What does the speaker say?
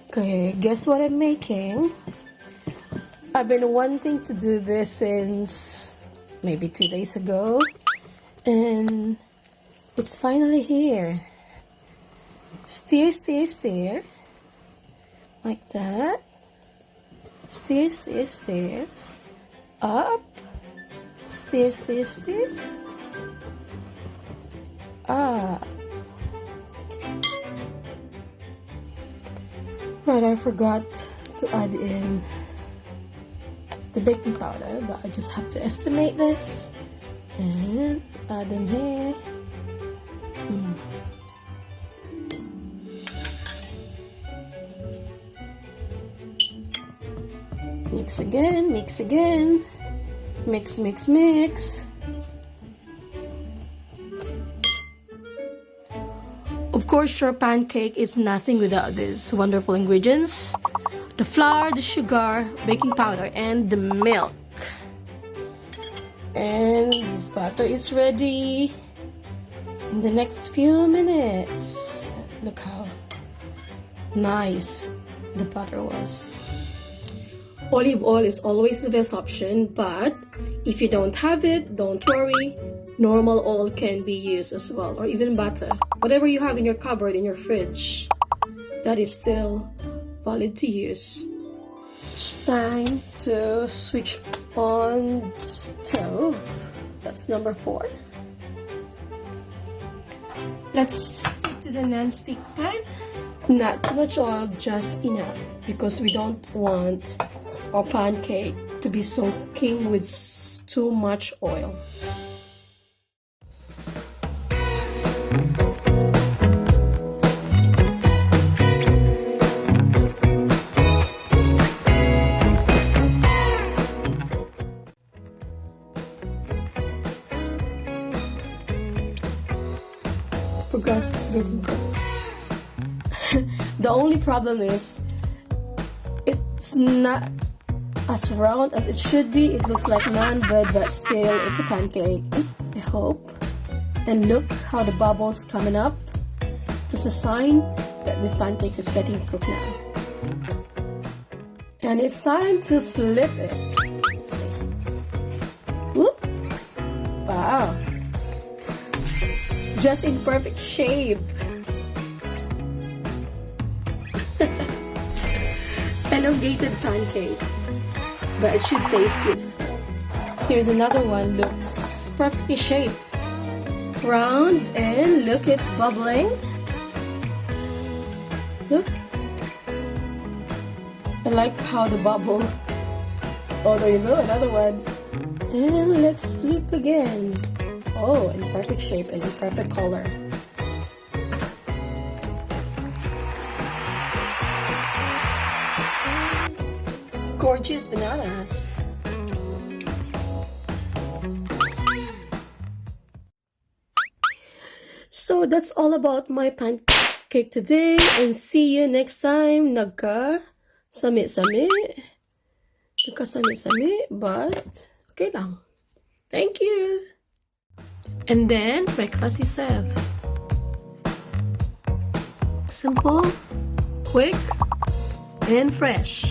Okay, guess what I'm making? I've been wanting to do this since maybe 2 days ago, and it's finally here. Steer, steer, steer. Like that. Steer, steer, steers. Up. Steer, steer, steer. Up. Right, I forgot to add in the baking powder, but I just have to estimate this and add them here. Mix again, mix again. Mix, mix, mix. Of course, your pancake is nothing without these wonderful ingredients: the flour, the sugar, baking powder, and the milk. And this batter is ready in the next few minutes. Look how nice the butter was. Olive oil is always the best option, but if you don't have it, don't worry. Normal oil can be used as well, or even butter. Whatever you have in your cupboard, in your fridge, that is still valid to use. It's time to switch on the stove. That's number 4. Let's stick to the non-stick pan. Not too much oil, just enough, because we don't want our pancake to be soaking with too much oil. Progress is getting good. The only problem is it's not as round as it should be. It looks like naan bread, but still it's a pancake, I hope. And look how the bubbles coming up. This is a sign that this pancake is getting cooked now. And it's time to flip it. Let's see. Whoop! Wow! Just in perfect shape. Elongated pancake, but it should taste beautiful. Here's another one. Looks perfectly shaped, round, and look, it's bubbling. Look, I like how the bubble. Oh, there you go, another one. And let's flip again. Oh, in perfect shape and in perfect color. Gorgeous bananas. So that's all about my pancake today, and see you next time. Nagka-sami-sami. Nagka-sami-sami, but okay lang. Thank you. And then breakfast is served. Simple, quick, and fresh.